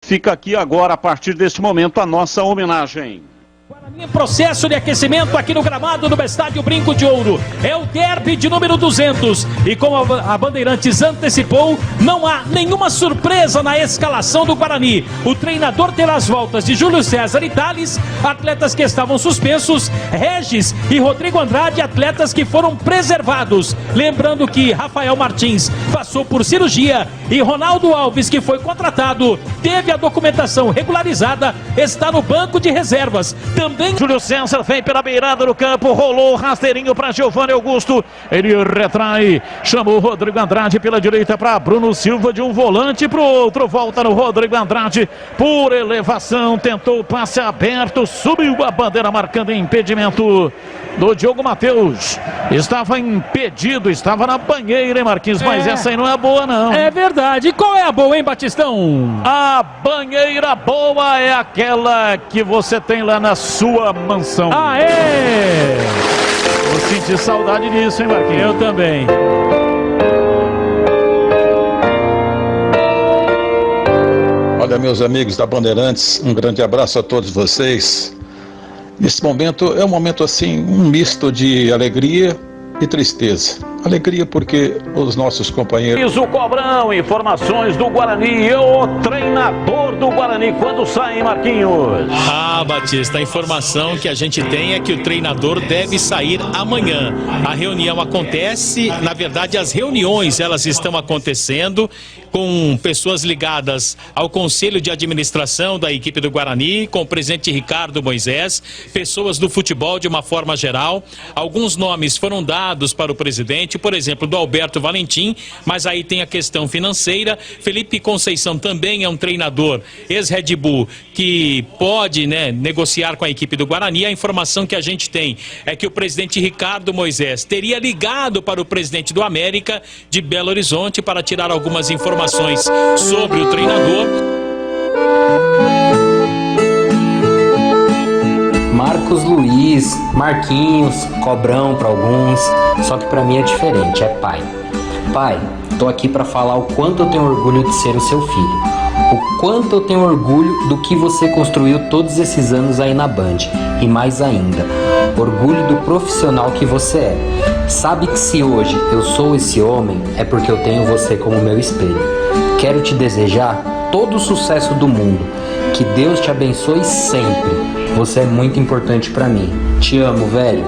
fica aqui agora, a partir deste momento, a nossa homenagem. Em processo de aquecimento aqui no gramado do Estádio Brinco de Ouro. É o derby de número 200. E como a Bandeirantes antecipou, não há nenhuma surpresa na escalação do Guarani. O treinador terá as voltas de Júlio César e Thales, atletas que estavam suspensos, Regis e Rodrigo Andrade, atletas que foram preservados. Lembrando que Rafael Martins passou por cirurgia e Ronaldo Alves, que foi contratado, teve a documentação regularizada, está no banco de reservas. Também Júlio César vem pela beirada do campo, rolou rasteirinho para Giovanni Augusto, ele retrai, chamou o Rodrigo Andrade pela direita para Bruno Silva, de um volante para o outro, volta no Rodrigo Andrade, por elevação, tentou o passe aberto, subiu a bandeira marcando impedimento do Diogo Matheus, estava impedido, estava na banheira, hein, Marquinhos, mas essa aí não é boa não. É verdade. E qual é a boa, hein, Batistão? A banheira boa é aquela que você tem lá na sua mansão. Ah, é? Eu senti saudade disso, hein, Marquinhos? Eu também. Olha, meus amigos da Bandeirantes, um grande abraço a todos vocês. Nesse momento, é um momento assim, um misto de alegria e tristeza. Alegria porque os nossos companheiros... O Cobrão, informações do Guarani, o treinador do Guarani, quando sai, Marquinhos? Ah, Batista, a informação que a gente tem é que o treinador deve sair amanhã. A reunião acontece, na verdade as reuniões elas estão acontecendo com pessoas ligadas ao Conselho de Administração da equipe do Guarani, com o presidente Ricardo Moisés, pessoas do futebol de uma forma geral. Alguns nomes foram dados para o presidente, por exemplo, do Alberto Valentim, mas aí tem a questão financeira. Felipe Conceição também é um treinador ex-Red Bull que pode, né, negociar com a equipe do Guarani. A informação que a gente tem é que o presidente Ricardo Moisés teria ligado para o presidente do América de Belo Horizonte para tirar algumas informações sobre o treinador. Marcos Luiz, Marquinhos, Cobrão para alguns, só que para mim é diferente, é pai. Pai, tô aqui para falar o quanto eu tenho orgulho de ser o seu filho. O quanto eu tenho orgulho do que você construiu todos esses anos aí na Band. E mais ainda, orgulho do profissional que você é. Sabe que se hoje eu sou esse homem, é porque eu tenho você como meu espelho. Quero te desejar todo o sucesso do mundo. Que Deus te abençoe sempre. Você é muito importante para mim. Te amo, velho.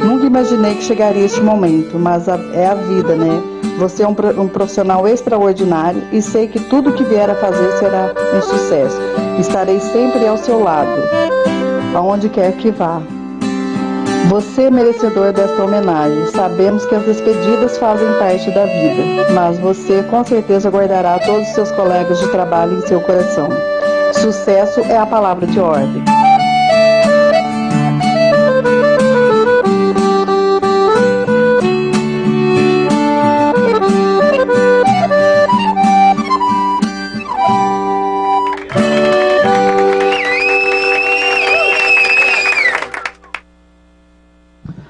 Nunca imaginei que chegaria este momento, mas é a vida, né? Você é um profissional extraordinário e sei que tudo que vier a fazer será um sucesso. Estarei sempre ao seu lado, aonde quer que vá. Você é merecedor desta homenagem. Sabemos que as despedidas fazem parte da vida, mas você com certeza guardará todos os seus colegas de trabalho em seu coração. Sucesso é a palavra de ordem.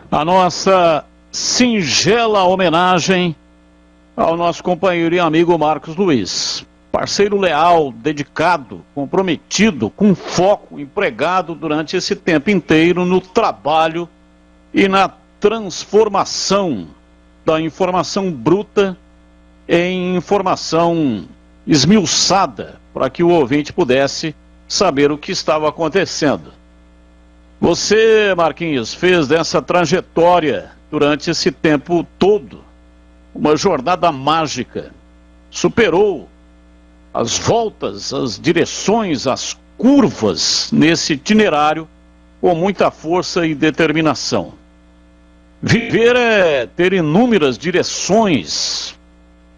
A nossa singela homenagem ao nosso companheiro e amigo Marcos Luiz. Parceiro leal, dedicado, comprometido, com foco, empregado durante esse tempo inteiro no trabalho e na transformação da informação bruta em informação esmiuçada, para que o ouvinte pudesse saber o que estava acontecendo. Você, Marquinhos, fez dessa trajetória durante esse tempo todo uma jornada mágica. Superou as voltas, as direções, as curvas nesse itinerário com muita força e determinação. Viver é ter inúmeras direções,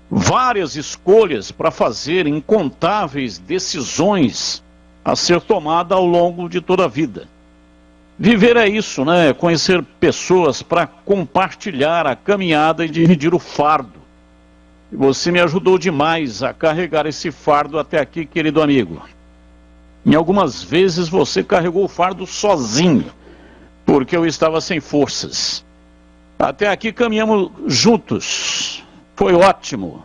várias escolhas para fazer, incontáveis decisões a ser tomada ao longo de toda a vida. Viver é isso, né? Conhecer pessoas para compartilhar a caminhada e dividir o fardo. E você me ajudou demais a carregar esse fardo até aqui, querido amigo. Em algumas vezes você carregou o fardo sozinho, porque eu estava sem forças. Até aqui caminhamos juntos. Foi ótimo.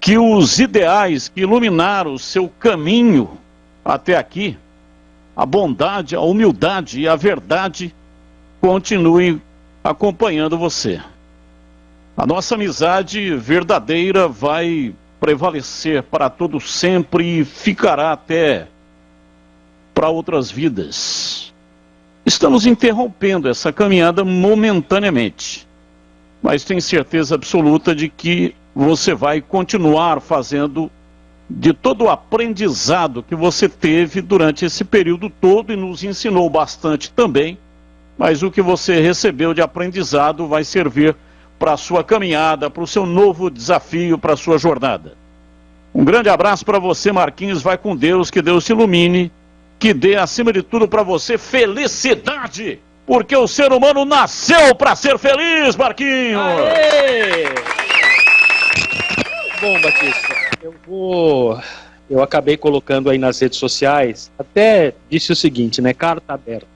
que os ideais que iluminaram o seu caminho até aqui, a bondade, a humildade e a verdade continuem acompanhando você. A nossa amizade verdadeira vai prevalecer para todo sempre e ficará até para outras vidas. Estamos interrompendo essa caminhada momentaneamente, mas tenho certeza absoluta de que você vai continuar fazendo de todo o aprendizado que você teve durante esse período todo e nos ensinou bastante também, mas o que você recebeu de aprendizado vai servir para a sua caminhada, para o seu novo desafio, para a sua jornada. Um grande abraço para você, Marquinhos, vai com Deus, que Deus te ilumine, que dê acima de tudo para você felicidade, porque o ser humano nasceu para ser feliz, Marquinhos! Aê! Bom, Batista, eu acabei colocando aí nas redes sociais, até disse o seguinte, né, carta aberta.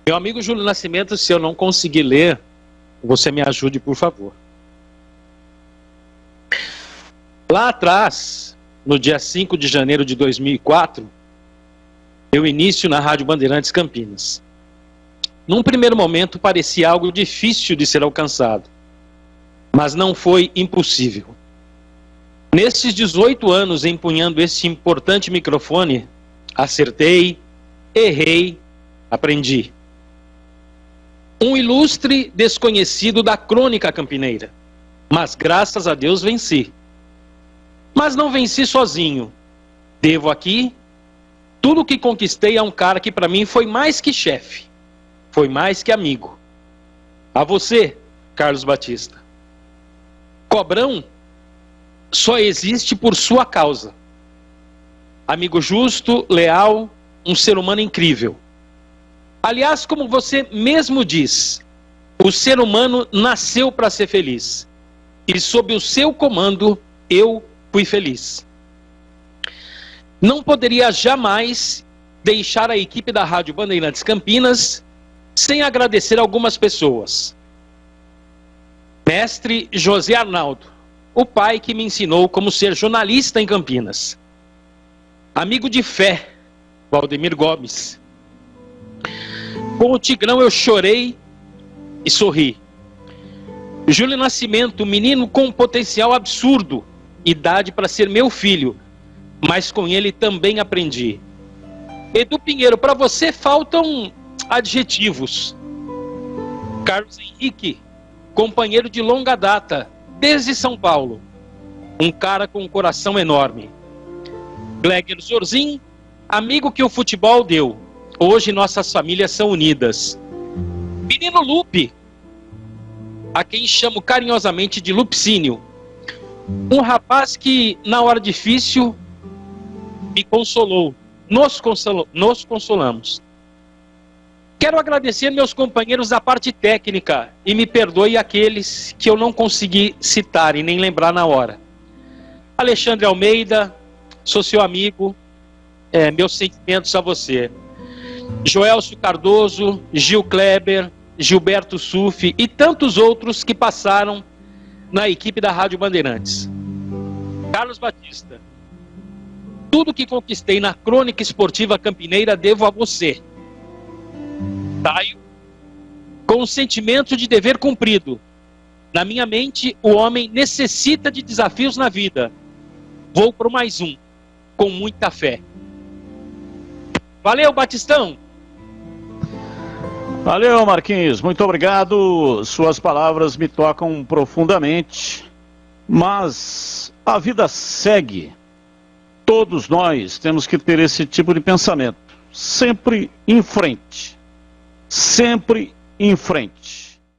Meu amigo Júlio Nascimento, se eu não conseguir ler, você me ajude, por favor. Lá atrás, no dia 5 de janeiro de 2004, deu início na Rádio Bandeirantes Campinas. Num primeiro momento parecia algo difícil de ser alcançado, mas não foi impossível. Nesses 18 anos empunhando este importante microfone, acertei, errei, aprendi. Um ilustre desconhecido da crônica campineira, mas graças a Deus venci. Mas não venci sozinho. Devo aqui tudo o que conquistei a um cara que para mim foi mais que chefe, foi mais que amigo. A você, Carlos Batista. Cobrão só existe por sua causa. Amigo justo, leal, um ser humano incrível. Aliás, como você mesmo diz, o ser humano nasceu para ser feliz. E sob o seu comando, eu fui feliz. Não poderia jamais deixar a equipe da Rádio Bandeirantes Campinas sem agradecer algumas pessoas. Mestre José Arnaldo, o pai que me ensinou como ser jornalista em Campinas. Amigo de fé, Valdemir Gomes. Com o Tigrão eu chorei e sorri. Júlio Nascimento, menino com um potencial absurdo, idade para ser meu filho, mas com ele também aprendi. Edu Pinheiro, para você faltam adjetivos. Carlos Henrique, companheiro de longa data, desde São Paulo, um cara com um coração enorme. Gleger Zorzin, amigo que o futebol deu. Hoje nossas famílias são unidas. Menino Lupe, a quem chamo carinhosamente de Lupicínio, um rapaz que na hora difícil me consolou, nos consolamos. Quero agradecer meus companheiros da parte técnica e me perdoe aqueles que eu não consegui citar e nem lembrar na hora. Alexandre Almeida, sou seu amigo, meus sentimentos a você. Joelcio Cardoso, Gil Kleber, Gilberto Sufi e tantos outros que passaram na equipe da Rádio Bandeirantes. Carlos Batista, tudo que conquistei na crônica esportiva campineira devo a você. Saio com o sentimento de dever cumprido. Na minha mente, o homem necessita de desafios na vida. Vou por mais um, com muita fé. Valeu, Batistão! Valeu, Marquinhos, muito obrigado. Suas palavras me tocam profundamente, mas a vida segue. Todos nós temos que ter esse tipo de pensamento, sempre em frente, sempre em frente.